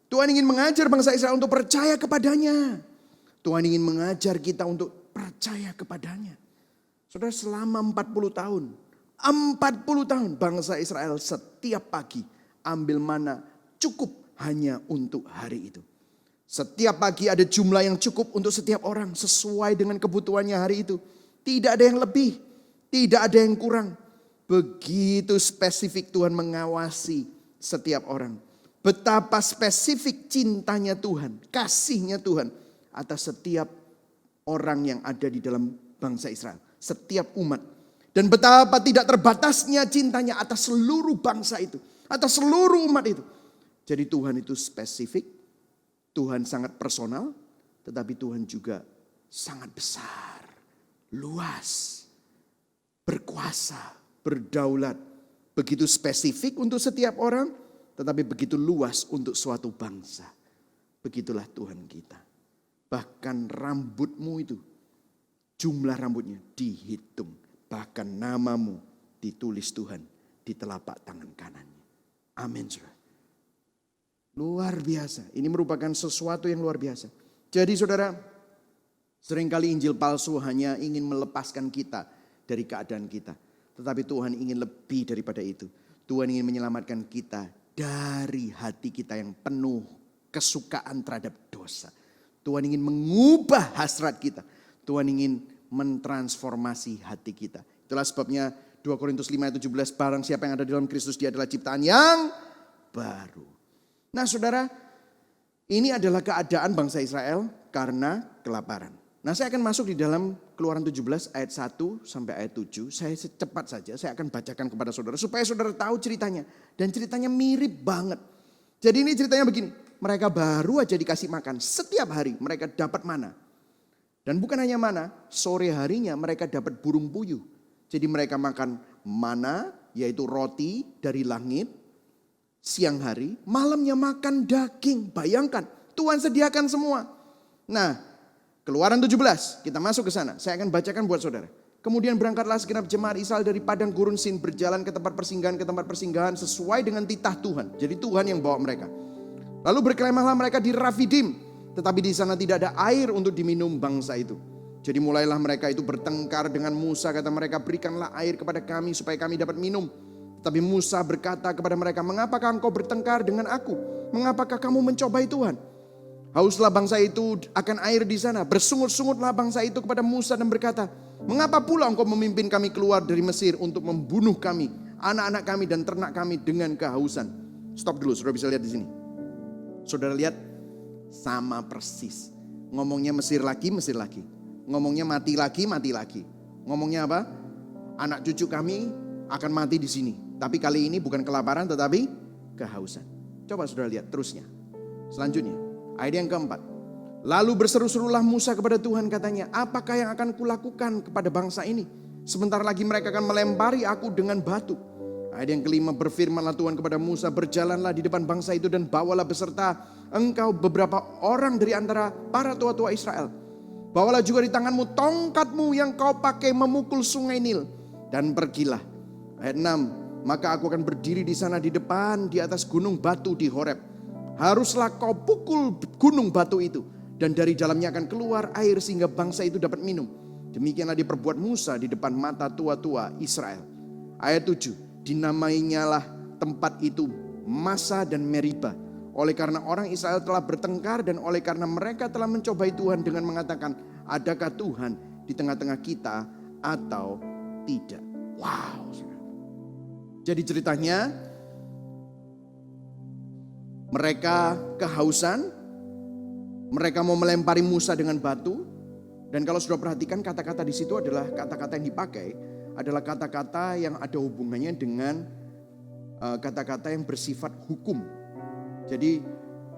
Tuhan ingin mengajar bangsa Israel untuk percaya kepadanya. Tuhan ingin mengajar kita untuk percaya kepadanya. Saudara, selama 40 tahun. 40 tahun bangsa Israel setiap pagi ambil mana cukup hanya untuk hari itu. Setiap pagi ada jumlah yang cukup untuk setiap orang sesuai dengan kebutuhannya hari itu. Tidak ada yang lebih, tidak ada yang kurang. Begitu spesifik Tuhan mengawasi setiap orang. Betapa spesifik cintanya Tuhan, kasihnya Tuhan atas setiap orang yang ada di dalam bangsa Israel. Setiap umat. Dan betapa tidak terbatasnya cintanya atas seluruh bangsa itu. Atas seluruh umat itu. Jadi Tuhan itu spesifik. Tuhan sangat personal. Tetapi Tuhan juga sangat besar. Luas. Berkuasa. Berdaulat. Begitu spesifik untuk setiap orang. Tetapi begitu luas untuk suatu bangsa. Begitulah Tuhan kita. Bahkan rambutmu itu. Jumlah rambutnya dihitung. Bahkan namamu ditulis Tuhan di telapak tangan kanannya. Amin, saudara. Luar biasa. Ini merupakan sesuatu yang luar biasa. Jadi saudara, seringkali Injil palsu hanya ingin melepaskan kita dari keadaan kita. Tetapi Tuhan ingin lebih daripada itu. Tuhan ingin menyelamatkan kita dari hati kita yang penuh kesukaan terhadap dosa. Tuhan ingin mengubah hasrat kita. Tuhan ingin mentransformasi hati kita. Itulah sebabnya 2 Korintus 5 ayat 17, barang siapa yang ada di dalam Kristus, dia adalah ciptaan yang baru. Nah saudara, ini adalah keadaan bangsa Israel karena kelaparan. Nah saya akan masuk di dalam Keluaran 17 ayat 1 sampai ayat 7. Saya cepat saja, saya akan bacakan kepada saudara supaya saudara tahu ceritanya. Dan ceritanya mirip banget. Jadi ini ceritanya begini, mereka baru aja dikasih makan, setiap hari mereka dapat mana. Dan bukan hanya mana, sore harinya mereka dapat burung puyuh. Jadi mereka makan mana, yaitu roti dari langit. Siang hari, malamnya makan daging. Bayangkan, Tuhan sediakan semua. Nah, Keluaran 17, kita masuk ke sana. Saya akan bacakan buat saudara. Kemudian berangkatlah segenap jemaat Israel dari padang gurun Sin, berjalan ke tempat persinggahan sesuai dengan titah Tuhan. Jadi Tuhan yang bawa mereka. Lalu berkemahlah mereka di Rafidim. Tetapi di sana tidak ada air untuk diminum bangsa itu. Jadi mulailah mereka itu bertengkar dengan Musa. Kata mereka, berikanlah air kepada kami supaya kami dapat minum. Tapi Musa berkata kepada mereka, mengapakah engkau bertengkar dengan aku? Mengapakah kamu mencobai Tuhan? Hauslah bangsa itu akan air di sana. Bersungut-sungutlah bangsa itu kepada Musa dan berkata, mengapa pula engkau memimpin kami keluar dari Mesir untuk membunuh kami, anak-anak kami dan ternak kami dengan kehausan? Stop dulu, saudara bisa lihat di sini. Saudara lihat, sama persis. Ngomongnya Mesir lagi. Ngomongnya mati lagi. Ngomongnya apa? Anak cucu kami akan mati di sini. Tapi kali ini bukan kelaparan tetapi kehausan. Coba saudara lihat terusnya. Selanjutnya, ayat yang keempat. Lalu berseru-serulah Musa kepada Tuhan, katanya, apakah yang akan kulakukan kepada bangsa ini? Sebentar lagi mereka akan melempari aku dengan batu. Ayat yang kelima, berfirmanlah Tuhan kepada Musa, berjalanlah di depan bangsa itu dan bawalah beserta engkau beberapa orang dari antara para tua-tua Israel. Bawalah juga di tanganmu tongkatmu yang kau pakai memukul sungai Nil. Dan pergilah. Ayat 6, maka aku akan berdiri di sana di depan di atas gunung batu di Horeb. Haruslah kau pukul gunung batu itu. Dan dari dalamnya akan keluar air sehingga bangsa itu dapat minum. Demikianlah diperbuat Musa di depan mata tua-tua Israel. Ayat 7. Dinamainyalah tempat itu Masa dan Meriba. Oleh karena orang Israel telah bertengkar dan oleh karena mereka telah mencobai Tuhan dengan mengatakan, adakah Tuhan di tengah-tengah kita atau tidak? Wow. Jadi ceritanya mereka kehausan, mereka mau melempari Musa dengan batu. Dan kalau sudah perhatikan kata-kata di situ adalah kata-kata yang dipakai adalah kata-kata yang ada hubungannya dengan kata-kata yang bersifat hukum. Jadi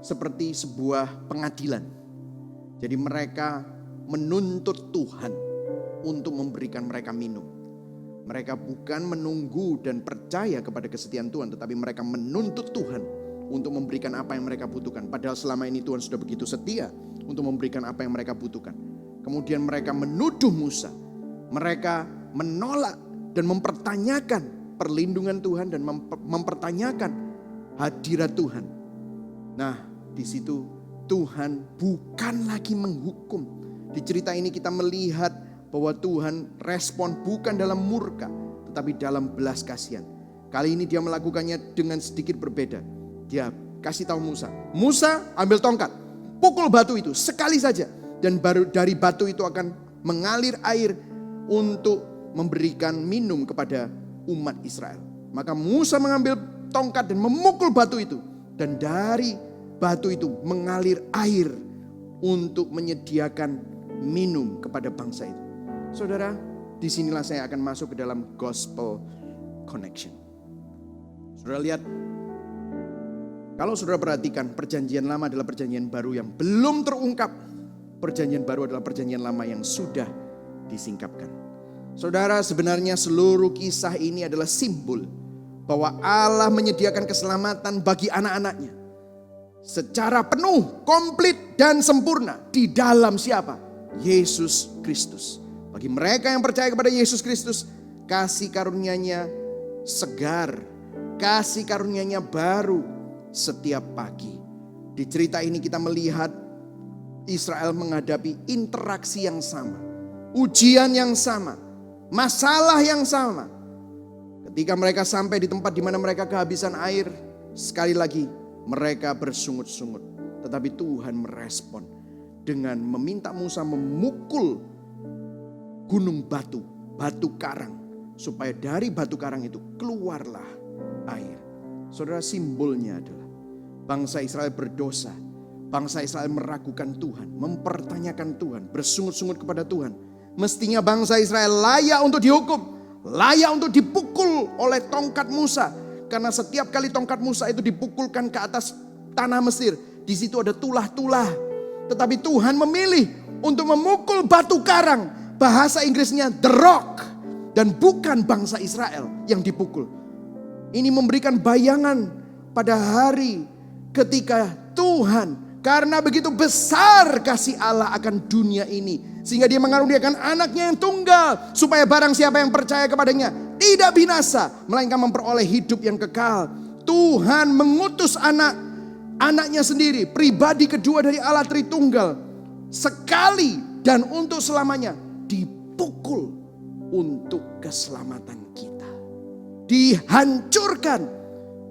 seperti sebuah pengadilan. Jadi mereka menuntut Tuhan untuk memberikan mereka minum. Mereka bukan menunggu dan percaya kepada kesetiaan Tuhan, tetapi mereka menuntut Tuhan untuk memberikan apa yang mereka butuhkan. Padahal selama ini Tuhan sudah begitu setia untuk memberikan apa yang mereka butuhkan. kemudian mereka menuduh Musa. Mereka menolak dan mempertanyakan perlindungan Tuhan dan mempertanyakan hadirat Tuhan. Nah, di situ Tuhan bukan lagi menghukum. Di cerita ini kita melihat bahwa Tuhan respon bukan dalam murka, tetapi dalam belas kasihan. Kali ini dia melakukannya dengan sedikit berbeda. Dia kasih tahu Musa, Musa ambil tongkat, pukul batu itu sekali saja. Dan baru dari batu itu akan mengalir air untuk memberikan minum kepada umat Israel. Maka Musa mengambil tongkat dan memukul batu itu. Dan dari batu itu mengalir air untuk menyediakan minum kepada bangsa itu. Saudara, disinilah saya akan masuk ke dalam gospel connection. Saudara lihat, kalau saudara perhatikan, perjanjian lama adalah perjanjian baru yang belum terungkap. Perjanjian baru adalah perjanjian lama yang sudah disingkapkan. Saudara, sebenarnya seluruh kisah ini adalah simbol bahwa Allah menyediakan keselamatan bagi anak-anaknya secara penuh, komplit dan sempurna di dalam siapa? Yesus Kristus. Bagi mereka yang percaya kepada Yesus Kristus, kasih karunia-Nya segar, kasih karunia-Nya baru setiap pagi. Di cerita ini kita melihat Israel menghadapi interaksi yang sama, ujian yang sama, masalah yang sama. Ketika mereka sampai di tempat di mana mereka kehabisan air, sekali lagi mereka bersungut-sungut. Tetapi Tuhan merespon dengan meminta Musa memukul gunung batu, batu karang. Supaya dari batu karang itu keluarlah air. Saudara, simbolnya adalah bangsa Israel berdosa. Bangsa Israel meragukan Tuhan, mempertanyakan Tuhan, bersungut-sungut kepada Tuhan. Mestinya bangsa Israel layak untuk dihukum, layak untuk dipukul oleh tongkat Musa. Karena setiap kali tongkat Musa itu dipukulkan ke atas tanah Mesir, di situ ada tulah-tulah. Tetapi Tuhan memilih untuk memukul batu karang, bahasa Inggrisnya the rock, dan bukan bangsa Israel yang dipukul. Ini memberikan bayangan pada hari ketika Tuhan, karena begitu besar kasih Allah akan dunia ini, sehingga dia mengaruniakan anaknya yang tunggal, supaya barang siapa yang percaya kepadanya tidak binasa, melainkan memperoleh hidup yang kekal. Tuhan mengutus anaknya sendiri, pribadi kedua dari Allah Tritunggal, sekali dan untuk selamanya dipukul untuk keselamatan kita. Dihancurkan,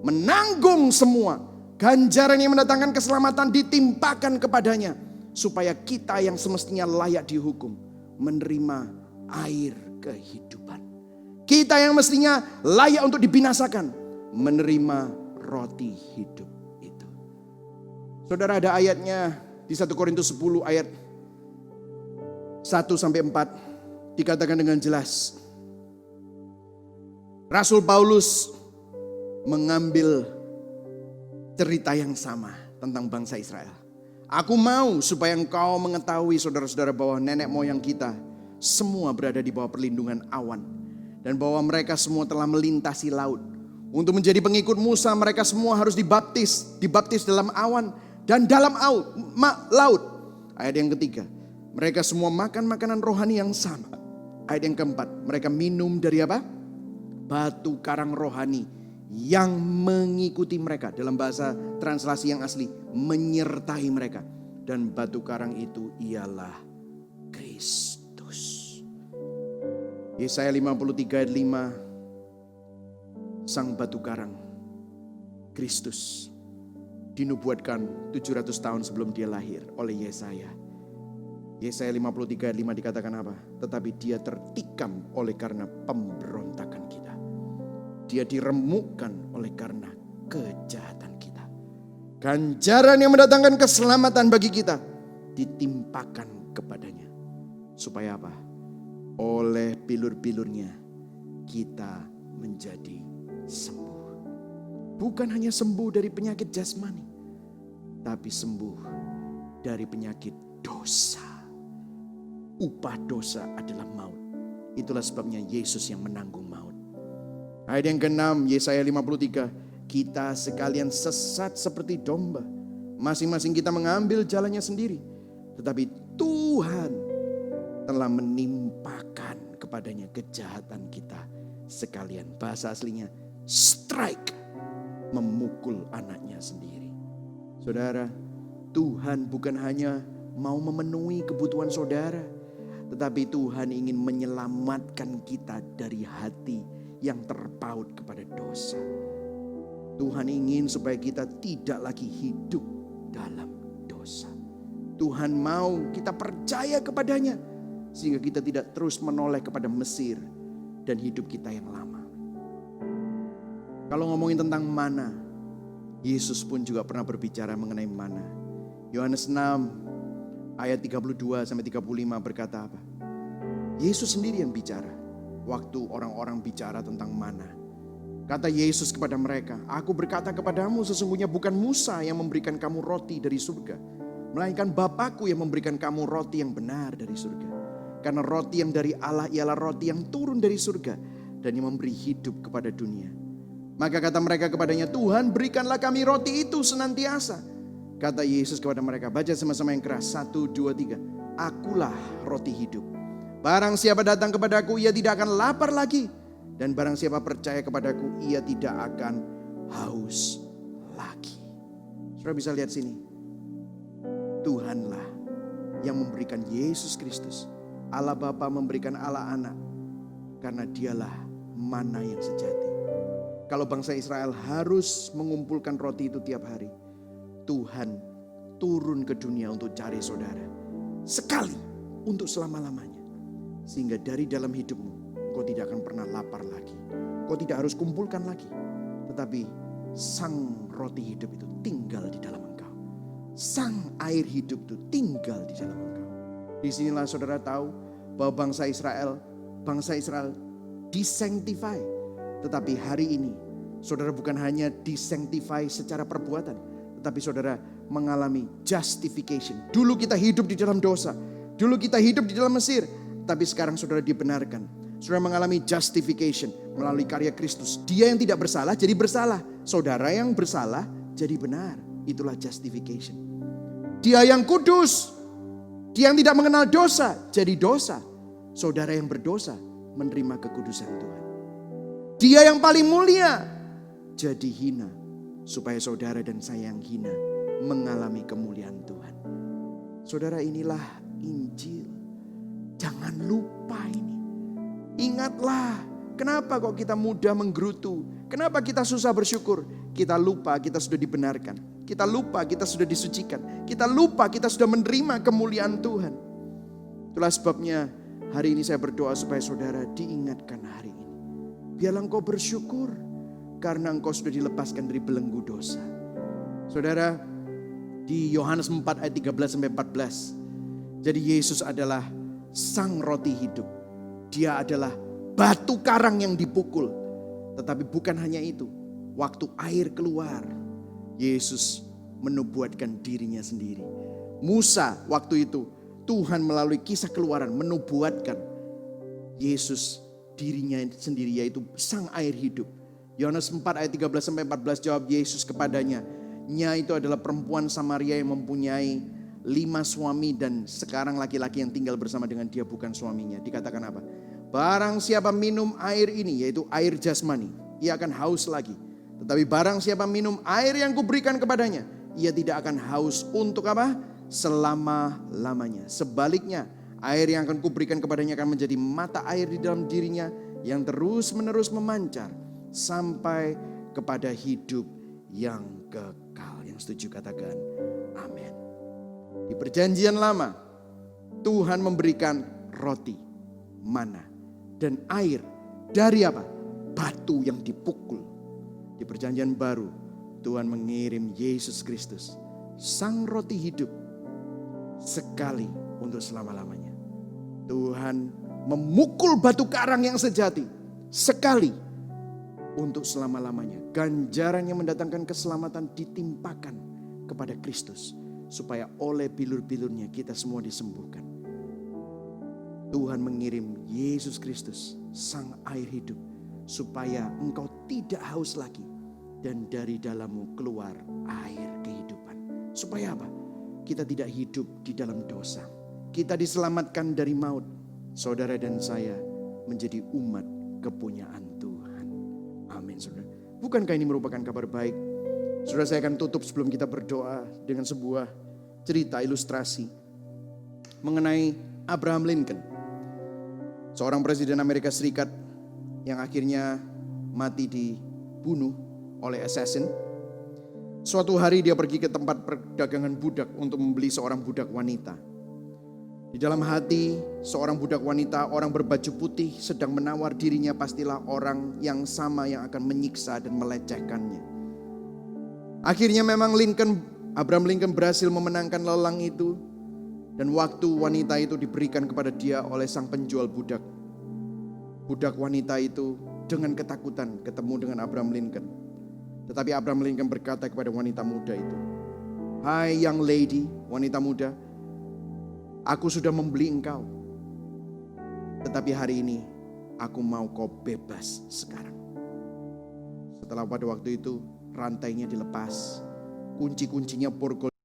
menanggung semua ganjaran yang mendatangkan keselamatan ditimpakan kepadanya, supaya kita yang semestinya layak dihukum menerima air kehidupan. Kita yang mestinya layak untuk dibinasakan menerima roti hidup itu. Saudara, ada ayatnya di 1 Korintus 10 ayat 1-4 dikatakan dengan jelas. Rasul Paulus mengambil cerita yang sama tentang bangsa Israel. Aku mau supaya engkau mengetahui, saudara-saudara, bahwa nenek moyang kita semua berada di bawah perlindungan awan. Dan bahwa mereka semua telah melintasi laut. Untuk menjadi pengikut Musa, mereka semua harus dibaptis. Dibaptis dalam awan dan dalam laut. Ayat yang ketiga, mereka semua makan makanan rohani yang sama. Ayat yang keempat, mereka minum dari apa? Batu karang rohani yang mengikuti mereka. Dalam bahasa translasi yang asli, menyertai mereka. Dan batu karang itu ialah Kristus. Yesaya 53 ayat 5, sang batu karang Kristus dinubuatkan 700 tahun sebelum dia lahir oleh Yesaya. Yesaya 53 ayat 5 dikatakan apa? Tetapi dia tertikam oleh karena pemberontakan kita. Dia diremukkan oleh karena kejahatan kita. Ganjaran yang mendatangkan keselamatan bagi kita ditimpakan kepadanya. Supaya apa? Oleh bilur-bilurnya kita menjadi sembuh. Bukan hanya sembuh dari penyakit jasmani, tapi sembuh dari penyakit dosa. Upah dosa adalah maut. Itulah sebabnya Yesus yang menanggung maut. Ayat yang ke-6, Yesaya 53. Kita sekalian sesat seperti domba. Masing-masing kita mengambil jalannya sendiri. Tetapi Tuhan telah menimpakan kepadanya kejahatan kita sekalian. Bahasa aslinya strike, memukul anaknya sendiri. Saudara, Tuhan bukan hanya mau memenuhi kebutuhan saudara, tetapi Tuhan ingin menyelamatkan kita dari hati yang terpaut kepada dosa. Tuhan ingin supaya kita tidak lagi hidup dalam dosa. Tuhan mau kita percaya kepadanya, sehingga kita tidak terus menoleh kepada Mesir dan hidup kita yang lama. Kalau ngomongin tentang mana, Yesus pun juga pernah berbicara mengenai mana. Yohanes 6 ayat 32 sampai 35 berkata apa? Yesus sendiri yang bicara. Waktu orang-orang bicara tentang mana, kata Yesus kepada mereka, "Aku berkata kepadamu, sesungguhnya bukan Musa yang memberikan kamu roti dari surga, melainkan Bapa-Ku yang memberikan kamu roti yang benar dari surga. Karena roti yang dari Allah ialah roti yang turun dari surga dan yang memberi hidup kepada dunia." Maka kata mereka kepadanya, "Tuhan, berikanlah kami roti itu senantiasa." Kata Yesus kepada mereka, baca sama-sama yang keras, 1, 2, 3. "Akulah roti hidup. Barang siapa datang kepadaku, ia tidak akan lapar lagi. Dan barang siapa percaya kepadaku, ia tidak akan haus lagi." Saudara bisa lihat sini. Tuhanlah yang memberikan Yesus Kristus. Allah Bapa memberikan Allah Anak. Karena dialah mana yang sejati. Kalau bangsa Israel harus mengumpulkan roti itu tiap hari, Tuhan turun ke dunia untuk cari saudara. Sekali untuk selama-lamanya. Sehingga dari dalam hidupmu, kau tidak akan pernah lapar lagi. Kau tidak harus kumpulkan lagi. Tetapi sang roti hidup itu tinggal di dalam engkau. Sang air hidup itu tinggal di dalam engkau. Disinilah saudara tahu bahwa bangsa Israel disanctify. Tetapi hari ini saudara bukan hanya disanctify secara perbuatan, tetapi saudara mengalami justification. Dulu kita hidup di dalam dosa. Dulu kita hidup di dalam Mesir. Tapi sekarang saudara dibenarkan. Saudara mengalami justification melalui karya Kristus. Dia yang tidak bersalah jadi bersalah. Saudara yang bersalah jadi benar. Itulah justification. Dia yang kudus, dia yang tidak mengenal dosa jadi dosa. Saudara yang berdosa menerima kekudusan Tuhan. Dia yang paling mulia jadi hina, supaya saudara dan saya yang hina mengalami kemuliaan Tuhan. Saudara, inilah Injil. Jangan lupa ini. Ingatlah, kenapa kok kita mudah menggerutu? Kenapa kita susah bersyukur? Kita lupa kita sudah dibenarkan. Kita lupa kita sudah disucikan. Kita lupa kita sudah menerima kemuliaan Tuhan. Itulah sebabnya hari ini saya berdoa supaya saudara diingatkan hari ini. Biarlah engkau bersyukur karena engkau sudah dilepaskan dari belenggu dosa. Saudara, di Yohanes 4 ayat 13-14. Jadi Yesus adalah sang roti hidup. Dia adalah batu karang yang dipukul. Tetapi bukan hanya itu. Waktu air keluar, Yesus menubuatkan dirinya sendiri. Musa waktu itu, Tuhan melalui kisah Keluaran menubuatkan Yesus dirinya sendiri, yaitu sang air hidup. Yohanes 4 ayat 13-14 jawab Yesus kepadanya, "Nya itu adalah perempuan Samaria yang mempunyai 5 suami dan sekarang laki-laki yang tinggal bersama dengan dia bukan suaminya." Dikatakan apa? Barang siapa minum air ini, yaitu air jasmani, ia akan haus lagi. Tetapi barang siapa minum air yang kuberikan kepadanya, ia tidak akan haus untuk apa? Selama-lamanya. Sebaliknya, air yang akan kuberikan kepadanya akan menjadi mata air di dalam dirinya yang terus-menerus memancar sampai kepada hidup yang kekal. Yang setuju katakan amin. Di perjanjian lama, Tuhan memberikan roti, mana, dan air dari apa? Batu yang dipukul. Di perjanjian baru, Tuhan mengirim Yesus Kristus, sang roti hidup, sekali untuk selama-lamanya. Tuhan memukul batu karang yang sejati, sekali untuk selama-lamanya. Ganjaran yang mendatangkan keselamatan ditimpakan kepada Kristus. Supaya oleh bilur-bilurnya kita semua disembuhkan. Tuhan mengirim Yesus Kristus, sang air hidup. Supaya engkau tidak haus lagi. Dan dari dalammu keluar air kehidupan. Supaya apa? Kita tidak hidup di dalam dosa. Kita diselamatkan dari maut. saudara dan saya menjadi umat kepunyaan Tuhan. Amin, saudara. Bukankah ini merupakan kabar baik? Saudara, saya akan tutup sebelum kita berdoa dengan sebuah cerita ilustrasi mengenai Abraham Lincoln, seorang presiden Amerika Serikat yang akhirnya mati dibunuh oleh assassin. Suatu hari dia pergi ke tempat perdagangan budak untuk membeli seorang budak wanita. Di dalam hati seorang budak wanita, orang berbaju putih sedang menawar dirinya, pastilah orang yang sama yang akan menyiksa dan melecehkannya. Akhirnya memang Abraham Lincoln berhasil memenangkan lelang itu. Dan waktu wanita itu diberikan kepada dia oleh sang penjual budak. Budak wanita itu dengan ketakutan ketemu dengan Abraham Lincoln. Tetapi Abraham Lincoln berkata kepada wanita muda itu, "Hai young lady," wanita muda, "aku sudah membeli engkau. Tetapi hari ini aku mau kau bebas sekarang." Setelah pada waktu itu rantainya dilepas, kunci-kuncinya borgol